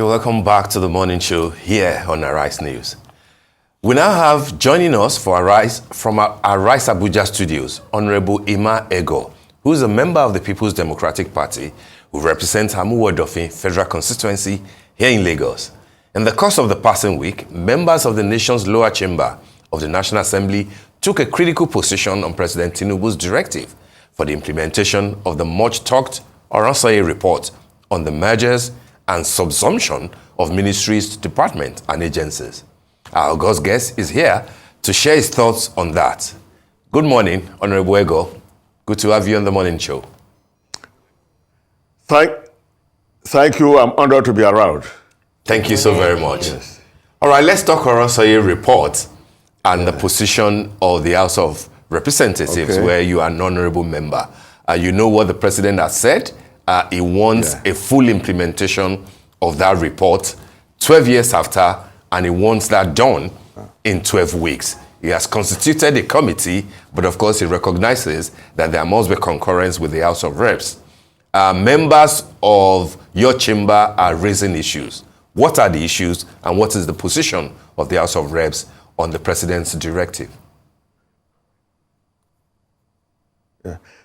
welcome back to the morning show here on Arise News. We now have joining us for Arise from our Arise Abuja studios, Honorable Egor, who is a member of the People's Democratic Party who represents Amuwodofin Federal Constituency here in Lagos. In the course of the passing week, members of the nation's lower chamber of the National Assembly took a critical position on President Tinubu's directive for the implementation of the much-talked Oronsaye report on the mergers and subsumption of ministries, departments, and agencies. Our August guest is here to share his thoughts on that. Good morning, Honorable Egor. Good to have you on the morning show. Thank you. I'm honored to be around. Thank you so very much. Yes. All right, let's talk Oronsaye report and the position of the House of Representatives, where you are an honorable member. You know what the president has said. He wants a full implementation of that report 12 years after, and he wants that done in 12 weeks. He has constituted a committee, but of course he recognizes that there must be concurrence with the House of Reps. Members of your chamber are raising issues. What are the issues, and what is the position of the House of Reps on the president's directive?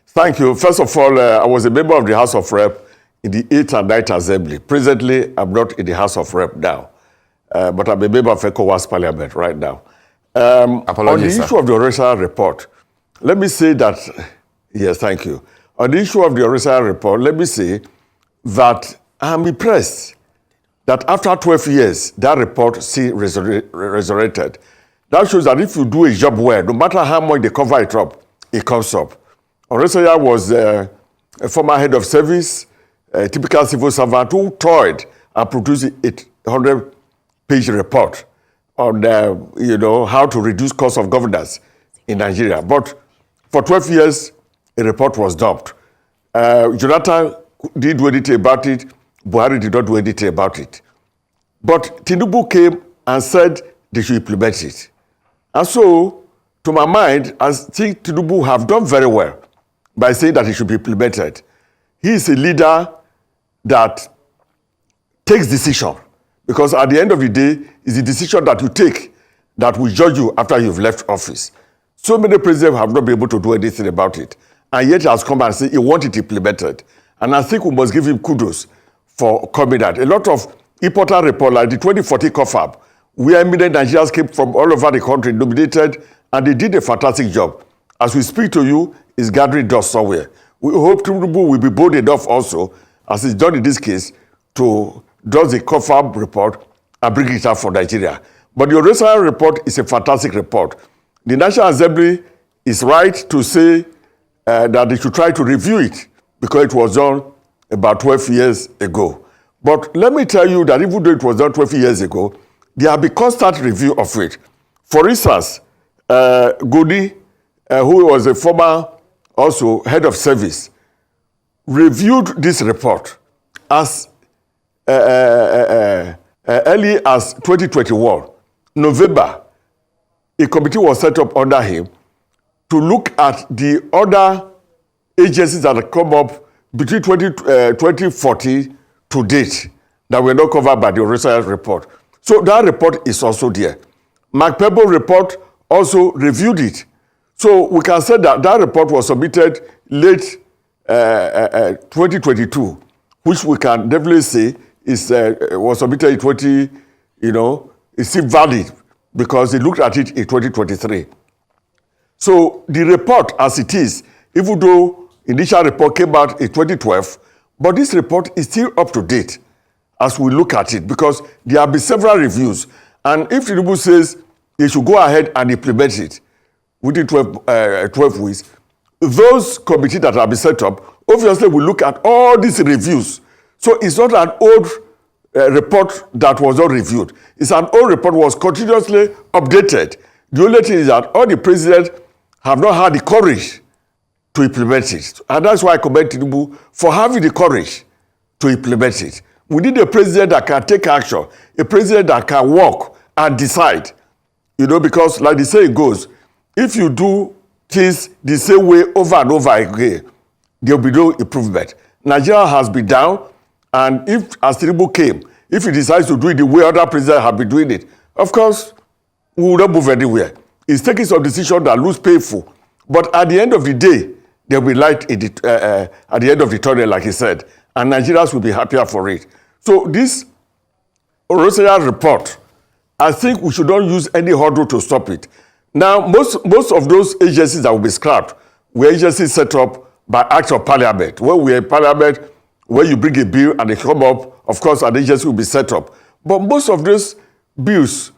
Thank you. First of all, I was a member of the House of Rep in the 8th and 9th Assembly. Presently, I'm not in the House of Rep now, but I'm a member of ECOWAS Parliament right now. On the issue of the Oronsaye report, let me say that, yes, thank you. On the issue of the Oronsaye report, let me say that I'm impressed that after 12 years, that report still resurrected. That shows that if you do a job well, no matter how much they cover it up, it comes up. Oronsaye was a former head of service, a typical civil servant who toiled and produced a 100-page report on how to reduce cost of governance in Nigeria. But for 12 years, a report was dumped. Jonathan didn't do anything about it. Buhari did not do anything about it. But Tinubu came and said they should implement it. And so, to my mind, I think Tinubu have done very well by saying that it should be implemented. He is a leader that takes decision, because at the end of the day, it's the decision that you take that will judge you after you've left office. So many presidents have not been able to do anything about it, and yet he has come and said he wants it implemented. And I think we must give him kudos for coming out. A lot of important reports, like the 2014 COFAB, where eminent Nigerians came from all over the country, nominated, and they did a fantastic job. As we speak to you, it's gathering dust somewhere. We hope Tinubu will be bold enough also, as he's done in this case, to do the COFAB report and bring it out for Nigeria. But the Oronsaye report is a fantastic report. The National Assembly is right to say that they should try to review it, because it was done about 12 years ago. But let me tell you that even though it was done 12 years ago, there have been constant review of it. For instance, Godi, who was a former also head of service, reviewed this report as early as 2021. November, a committee was set up under him to look at the other agencies that have come up between 2014 to date that were not covered by the Oronsaye report. So that report is also there. Mark Pebble report also reviewed it. So we can say that that report was submitted late 2022, which we can definitely say was submitted in is still valid, because they looked at it in 2023. So the report as it is, even though initial report came out in 2012, but this report is still up to date as we look at it, because there have been several reviews. And if Tinubu says they should go ahead and implement it within 12 weeks, those committees that have been set up obviously will look at all these reviews. So it's not an old report that was not reviewed. It's an old report was continuously updated. The only thing is that all the presidents have not had the courage to implement it. And that's why I commend Tinubu for having the courage to implement it. We need a president that can take action, a president that can walk and decide. Because like the saying goes, if you do things the same way over and over again, there will be no improvement. Nigeria has been down, and if as Tinubu came, if he decides to do it the way other presidents have been doing it, of course, we will not move anywhere. He's taking some decisions that looks painful. But at the end of the day, there will be light at the end of the tunnel, like he said, and Nigerians will be happier for it. So this Oronsaye report, I think we should not use any hurdle to stop it. Now, most of those agencies that will be scrapped were agencies set up by Act of Parliament. When we are in Parliament, when you bring a bill and they come up, of course, an agency will be set up. But most of those bills,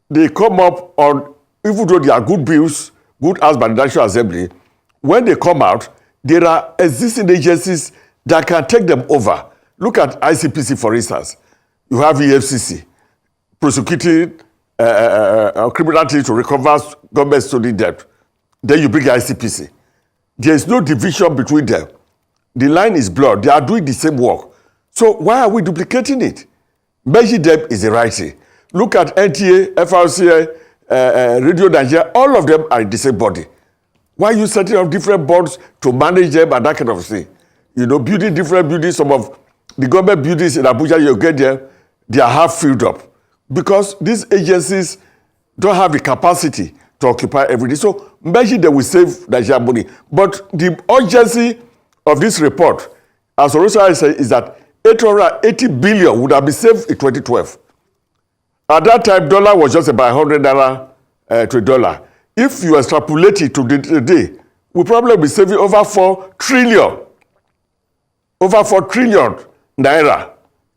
they come up on, even though they are good bills, good asked by the National Assembly, when they come out, there are existing agencies that can take them over. Look at ICPC, for instance. You have EFCC prosecuting criminality to recover government stolen debt. Then you bring ICPC. There is no division between them. The line is blurred. They are doing the same work. So why are we duplicating it? Merging them is the right thing. Look at NTA, FRCA, Radio Nigeria. All of them are in the same body. Why are you setting up different boards to manage them and that kind of thing? You know, building different buildings. Some of the government buildings in Abuja, you get there, they are half filled up. Because these agencies don't have the capacity to occupy everything. So maybe they will save Nigeria money. But the urgency of this report, as Oronsaye said, is that 880 billion would have been saved in 2012. At that time, dollar was just about $100 to a dollar. If you extrapolate it to the day, we'll probably be saving over 4 trillion. Over 4 trillion naira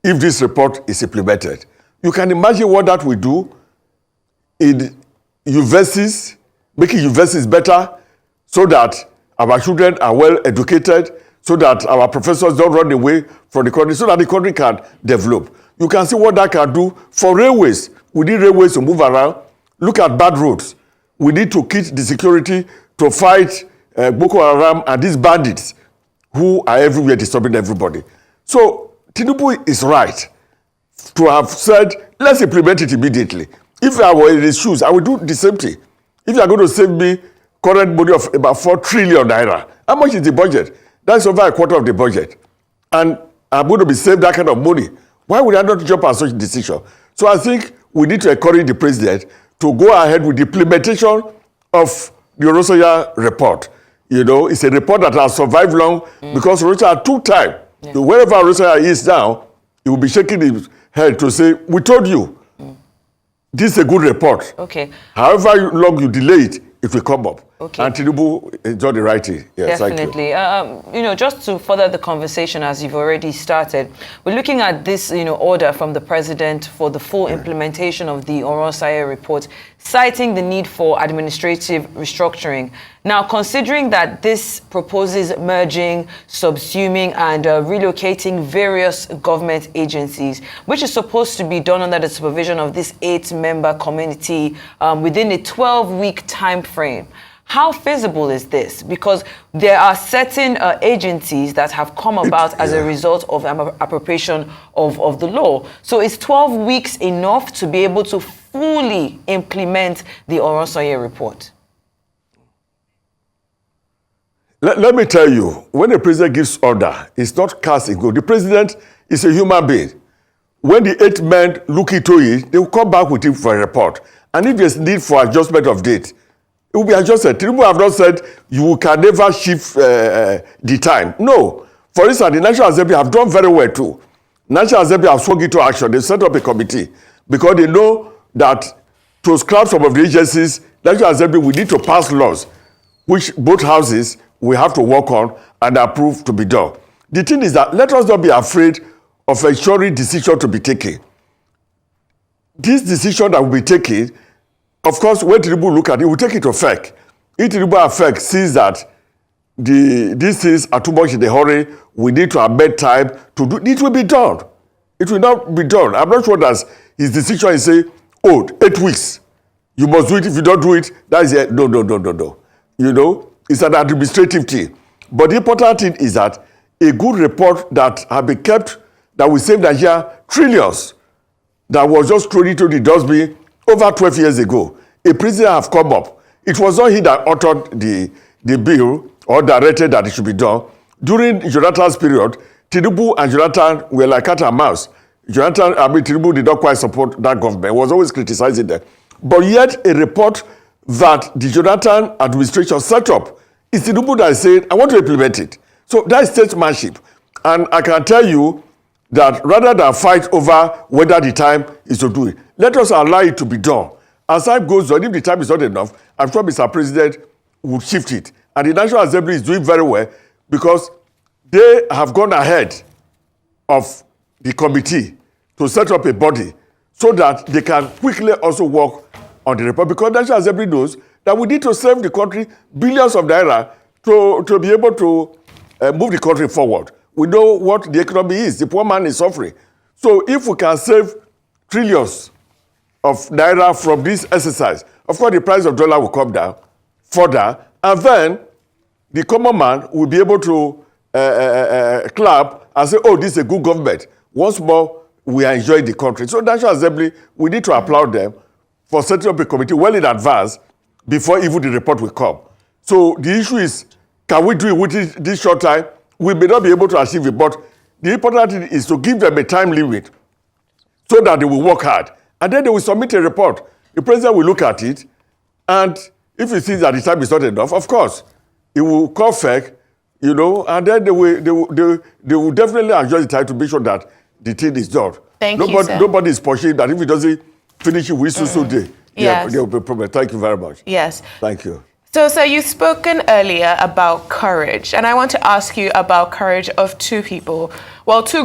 if this report is implemented. You can imagine what that will do in universities, making universities better so that our children are well educated, so that our professors don't run away from the country, so that the country can develop. You can see what that can do for railways. We need railways to move around. Look at bad roads. We need to keep the security to fight Boko Haram and these bandits who are everywhere disturbing everybody. So Tinubu is right to have said, let's implement it immediately. If I were in his shoes, I would do the same thing. If you are going to save me current money of about 4 trillion naira, how much is the budget? That's over a quarter of the budget. And I'm going to be saved that kind of money. Why would I not jump at such a decision? So I think we need to encourage the president to go ahead with the implementation of the Oronsaye report. You know, it's a report that has survived long because Oronsaye took time. Yeah. So wherever Oronsaye is now, he will be shaking his head to say, we told you, this is a good report. Okay. However long you delay it, it will come up. Okay. And Tinubu is done the right thing. Yes, definitely. You know, just to further the conversation, as you've already started, we're looking at this, order from the president for the full implementation of the Oronsaye report, citing the need for administrative restructuring. Now, considering that this proposes merging, subsuming, and relocating various government agencies, which is supposed to be done under the supervision of this 8-member committee within a 12-week time frame. How feasible is this? Because there are certain agencies that have come about as a result of appropriation of the law. So is 12 weeks enough to be able to fully implement the Oronsaye report? Let me tell you, when the president gives order, it's not cast in gold. The president is a human being. When the 8 men look into it, they will come back with him for a report. And if there's need for adjustment of date, it will be adjusted. Tinubu have not said you can never shift the time. No. For instance, the National Assembly have done very well too. National Assembly have swung into action. They set up a committee because they know that to scrap some of the agencies, National Assembly will need to pass laws, which both houses will have to work on and approve to be done. The thing is that let us not be afraid of ensuring decision to be taken. This decision that will be taken, of course, when Tinubu look at it, we take it to FEC. If Tinubu FEC sees that these things are too much in a hurry, we need to amend time to do it, will be done. It will not be done. I'm not sure that his decision is say, 8 weeks. You must do it. If you don't do it, that is it. No. You know, it's an administrative thing. But the important thing is that a good report that has been kept, that will save Nigeria trillions, that was just thrown into the dustbin over 12 years ago. A president have come up. It was not he that authored the bill or directed that it should be done. During Jonathan's period, Tinubu and Jonathan were like cat and mouse. Tinubu did not quite support that government. He was always criticizing them. But yet, a report that the Jonathan administration set up is Tinubu that is saying, I want to implement it. So that is statesmanship. And I can tell you that rather than fight over whether the time is to do it, let us allow it to be done. As time goes on, if the time is not enough, I'm sure Mr. President will shift it. And the National Assembly is doing very well because they have gone ahead of the committee to set up a body so that they can quickly also work on the report. Because the National Assembly knows that we need to save the country billions of naira to be able to move the country forward. We know what the economy is. The poor man is suffering. So if we can save trillions of naira from this exercise, of course the price of dollar will come down further, and then the common man will be able to clap and say, oh, this is a good government. Once more, we are enjoying the country. So National Assembly, we need to applaud them for setting up a committee well in advance before even the report will come. So the issue is, can we do it within this short time? We may not be able to achieve it, but the important thing is to give them a time limit so that they will work hard. And then they will submit a report. The president will look at it, and if he sees that the time is not enough, of course, he will call FEC, and then they will definitely adjust the time to make sure that the thing is done. Thank you, sir. Nobody is pushing that if he doesn't finish it, we so day. Yes. There will be a problem. Thank you very much. Yes. Thank you. So, sir, you've spoken earlier about courage, and I want to ask you about courage of two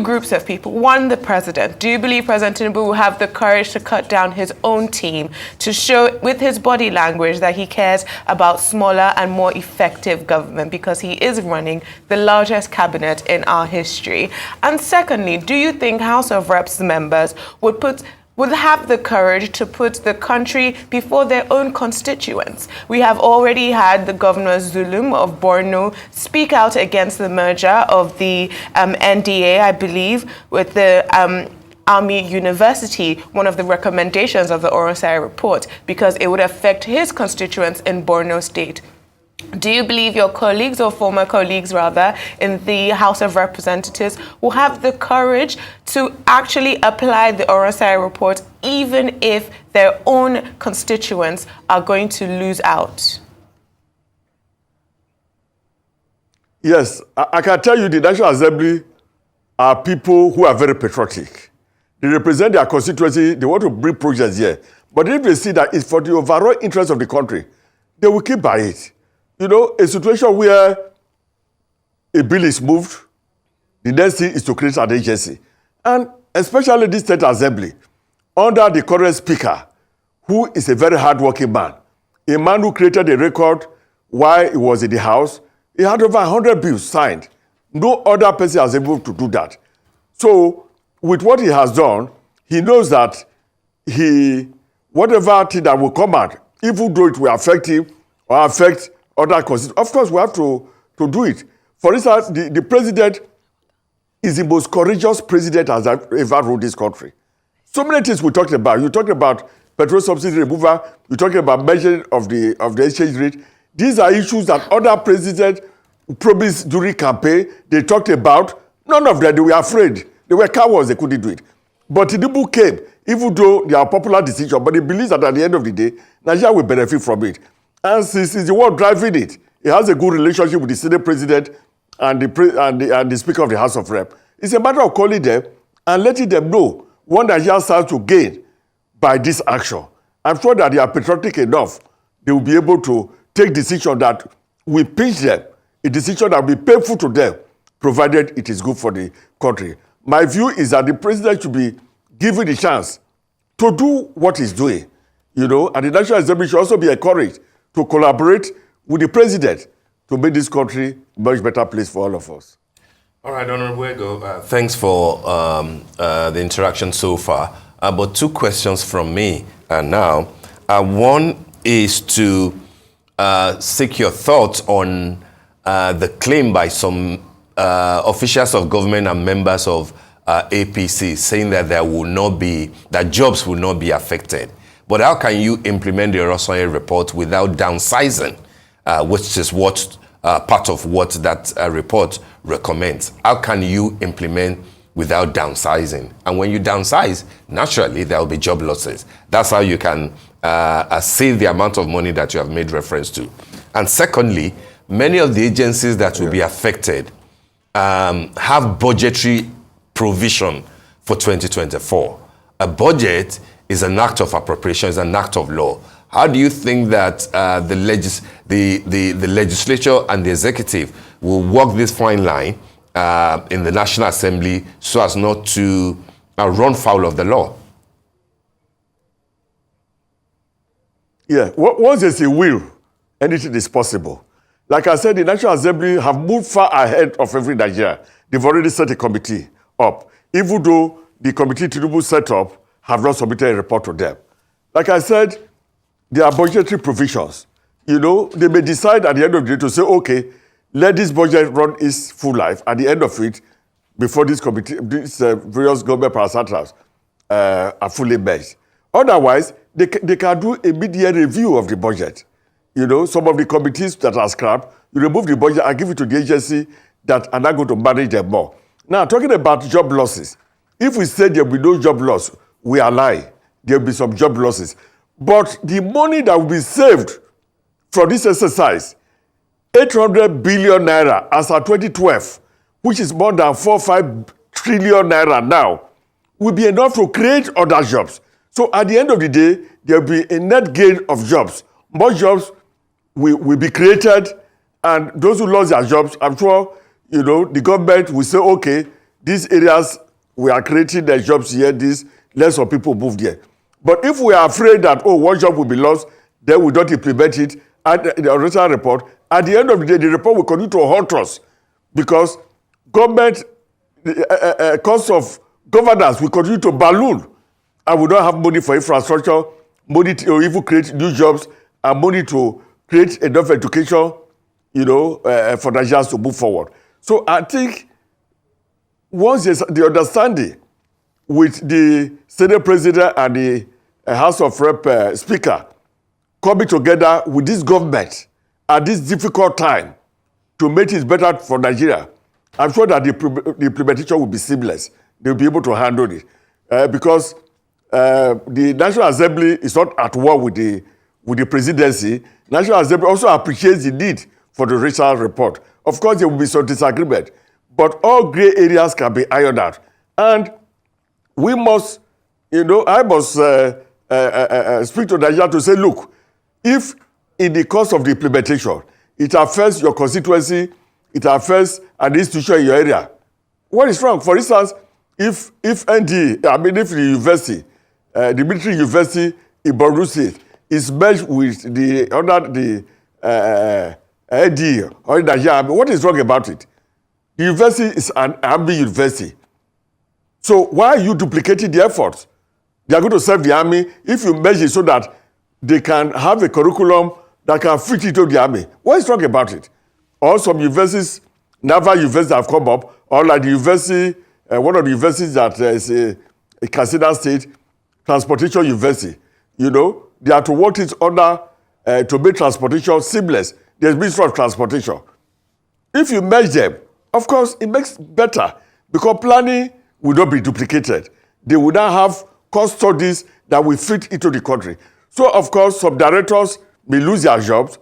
groups of people. One, the president. Do you believe President Tinubu will have the courage to cut down his own team to show with his body language that he cares about smaller and more effective government because he is running the largest cabinet in our history? And secondly, do you think House of Reps members would have the courage to put the country before their own constituents? We have already had the Governor Zulum of Borno speak out against the merger of the NDA, I believe, with the Army University, one of the recommendations of the Oronsaye report, because it would affect his constituents in Borno State. Do you believe your colleagues, or former colleagues rather, in the House of Representatives will have the courage to actually apply the Oronsaye report even if their own constituents are going to lose out? Yes, I can tell you the National Assembly are people who are very patriotic. They represent their constituency, they want to bring projects here. But if they see that it's for the overall interest of the country, they will keep by it. A situation where a bill is moved, the next thing is to create an agency. And especially this state assembly, under the current speaker, who is a very hardworking man, a man who created a record while he was in the House. He had over 100 bills signed. No other person has been able to do that. So, with what he has done, he knows that whatever thing that will come out, even though it will affect him or affect other constituents, of course, we have to do it. For instance, the president is the most courageous president that has ever ruled this country. So many things we talked about. You talked about petrol subsidy removal. You talked about measuring of the exchange rate. These are issues that other presidents promised during campaign. They talked about. None of them, they were afraid. They were cowards. They couldn't do it. But Tinubu came, even though they are popular decision, but he believes that at the end of the day, Nigeria will benefit from it. And since he's the one driving it, he has a good relationship with the Senate President and the Speaker of the House of Rep. It's a matter of calling them and letting them know what Nigeria stands to gain by this action. I'm sure that they are patriotic enough. They will be able to take decision that will pinch them, a decision that will be painful to them, provided it is good for the country. My view is that the president should be given the chance to do what he's doing, and the National Assembly should also be encouraged to collaborate with the president to make this country a much better place for all of us. All right, Honorable Egor, thanks for the interaction so far. But two questions from me now. One is to seek your thoughts on the claim by some officials of government and members of APC saying that that jobs will not be affected. But how can you implement the Oronsaye report without downsizing, which is what part of what that report recommends? How can you implement without downsizing. And when you downsize, naturally, there will be job losses. That's how you can save the amount of money that you have made reference to. And secondly, many of the agencies that will be affected have budgetary provision for 2024. A budget is an act of appropriation, is an act of law. How do you think that the legislature and the executive will walk this fine line in the National Assembly so as not to run foul of the law? Yeah, once there's a will, anything is possible. Like I said, the National Assembly have moved far ahead of every Nigeria. They've already set a committee up, even though the committee Tinubu set up have not submitted a report to them. Like I said, there are budgetary provisions. You know, they may decide at the end of the day to say, okay, let this budget run its full life. At the end of it, before this committee, these various government parastatals are fully merged. Otherwise, they can do a mid-year review of the budget. You know, some of the committees that are scrapped, you remove the budget and give it to the agency that are not going to manage them more. Now, talking about job losses, if we say there will be no job loss, we are lying. There will be some job losses. But the money that will be saved from this exercise, 800 billion naira as of 2012, which is more than 4-5 trillion naira now, will be enough to create other jobs. So at the end of the day, there will be a net gain of jobs. More jobs will be created, and those who lost their jobs, I'm sure, you know, the government will say, okay, these areas, we are creating the jobs here, less of people move there. But if we are afraid that, oh, one job will be lost, then we don't implement it, and the original report, at the end of the day, the report will continue to haunt us because government, cost of governance will continue to balloon, and we don't have money for infrastructure, money to even create new jobs, and money to create enough education, you know, for Nigerians to move forward. So I think once there's the understanding with the Senate President and the House of Rep Speaker coming together with this government at this difficult time to make it better for Nigeria, I'm sure that the implementation will be seamless. They'll be able to handle it. Because the National Assembly is not at war with the presidency. National Assembly also appreciates the need for the racial report. Of course, there will be some disagreement, but all gray areas can be ironed out. And we must, you know, I must speak to Nigeria to say, look, if in the course of the implementation, it affects your constituency, it affects an institution in your area, what is wrong? For instance, if the university, the military university in Borno State is merged with the AD or Nigeria Army, what is wrong about it? The university is an army university. So why are you duplicating the efforts? They are going to serve the army if you merge it so that they can have a curriculum that can fit into the army. What is wrong about it? Or some universities, naval universities have come up, or like the university, one of the universities that is a Katsina State, Transportation University. You know, they are to work it under to make transportation seamless. There's Ministry of Transportation. If you merge them, of course, it makes better because planning will not be duplicated. They will now have cost studies that will fit into the country. So, of course, some directors may lose their jobs,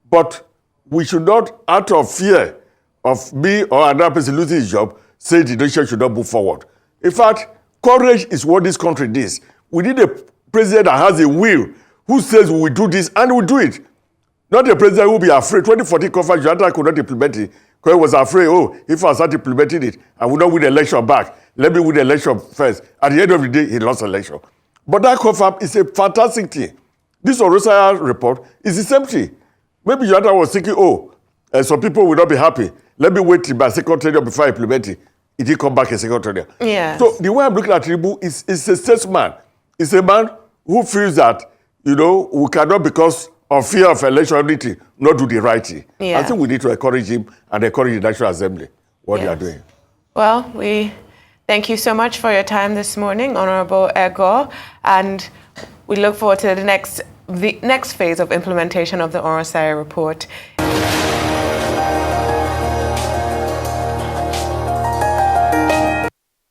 but we should not, out of fear of me or another person losing his job, say the nation should not move forward. In fact, courage is what this country needs. We need a president that has a will, who says we will do this, and we will do it. Not a president who will be afraid. 2014 conference, Jonathan could not implement it because he was afraid, oh, if I start implementing it, I will not win the election back. Let me win the election first. At the end of the day, he lost the election. But that confirm is a fantastic thing. This Oronsaye report is the same thing. Maybe Jonathan was thinking, oh, some people will not be happy. Let me wait till my second tenure before I implement it. It did come back a second tenure. Yes. So the way I'm looking at Tinubu is a statesman. It's a man who feels that, you know, we cannot, because of fear of electionality, not do the right thing. Yeah. I think we need to encourage him and encourage the National Assembly, what they are doing. Well, we thank you so much for your time this morning, Honorable Egor, and we look forward to the next phase of implementation of the Oronsaye report.